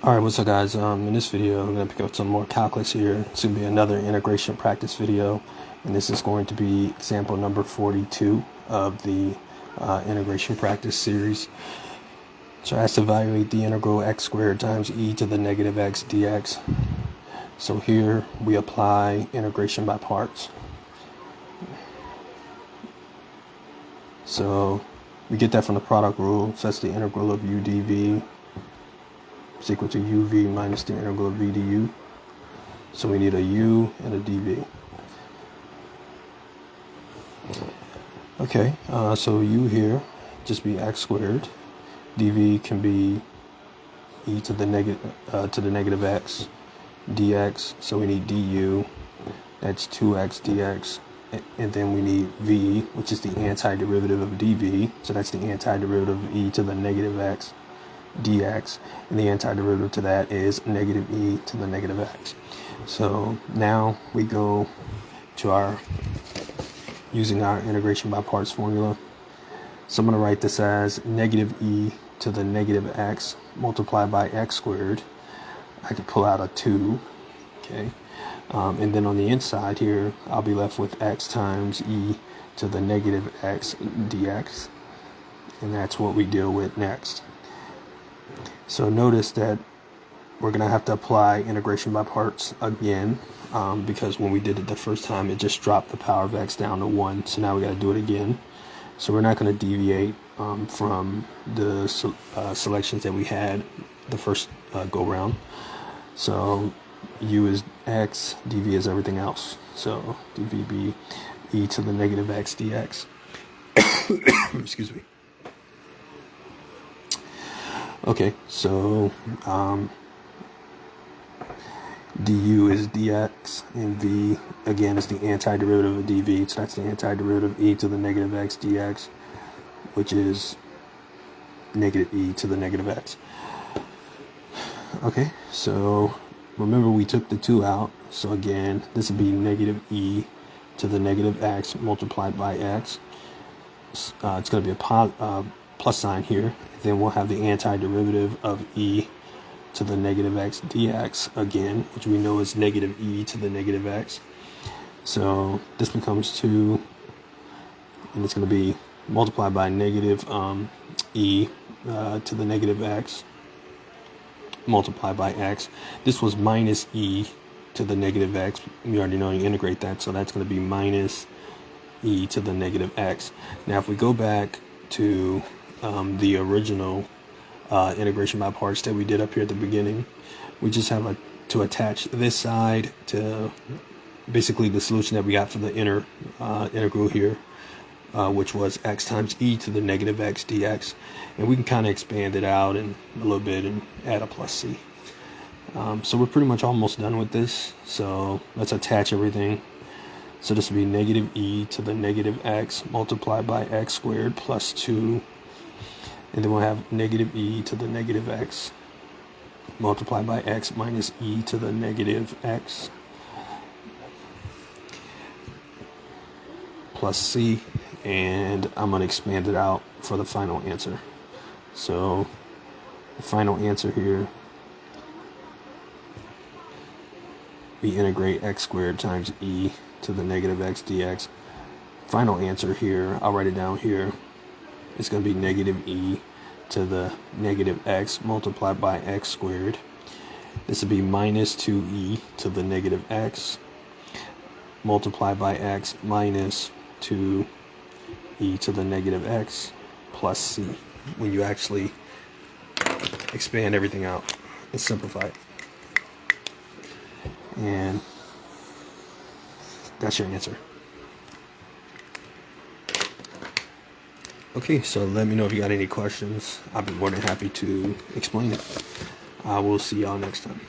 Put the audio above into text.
Alright, what's up guys? In this video I'm going to pick up some more calculus here. It's going to be another integration practice video, and this is going to be example number 42 of the integration practice series. So I asked to evaluate the integral x squared times e to the negative x dx. So here we apply integration by parts. So we get that from the product rule. So that's the integral of u dv is equal to uv minus the integral of v du. So we need a u and a dv. Okay, so u here just be x squared. dv can be e to the negative x dx. So we need du. That's 2x dx. And then we need v, which is the antiderivative of dv. So that's the antiderivative of e to the negative x dx, and the antiderivative to that is negative e to the negative x. So now we go to using our integration by parts formula. So I'm going to write this as negative e to the negative x multiplied by x squared. I can pull out a 2, okay, and then on the inside here I'll be left with x times e to the negative x dx, and that's what we deal with next. So notice that we're going to have to apply integration by parts again, because when we did it the first time it just dropped the power of x down to 1. So now we got to do it again. So we're not going to deviate from the selections that we had the first go round. So u is x, dv is everything else. So dv be e to the negative x dx. Excuse me. Okay, so du is dx, and v again is the antiderivative of dv, so that's the antiderivative of e to the negative x dx, which is negative e to the negative x. Okay, so remember we took the 2 out, so again this would be negative e to the negative x multiplied by x. It's going to be a plus sign here. Then we'll have the antiderivative of e to the negative x dx again, which we know is negative e to the negative x. So this becomes 2, and it's going to be multiplied by negative e to the negative x multiplied by x. This was minus e to the negative x. We already know you integrate that, so that's going to be minus e to the negative x. Now if we go back to the original integration by parts that we did up here at the beginning, we just have to attach this side to basically the solution that we got for the integral here, which was x times e to the negative x dx, and we can kind of expand it out a little bit and add a plus c. So we're pretty much almost done with this, so let's attach everything. So this will be negative e to the negative x multiplied by x squared plus 2. And then we'll have negative e to the negative x multiplied by x minus e to the negative x plus c. And I'm going to expand it out for the final answer. So the final answer here, we integrate x squared times e to the negative x dx. Final answer here, I'll write it down here. It's going to be negative e to the negative x multiplied by x squared. This would be minus 2e to the negative x multiplied by x minus 2e to the negative x plus c. When you actually expand everything out and simplify it. And that's your answer. Okay, so let me know if you got any questions. I'll be more than happy to explain it. I will see y'all next time.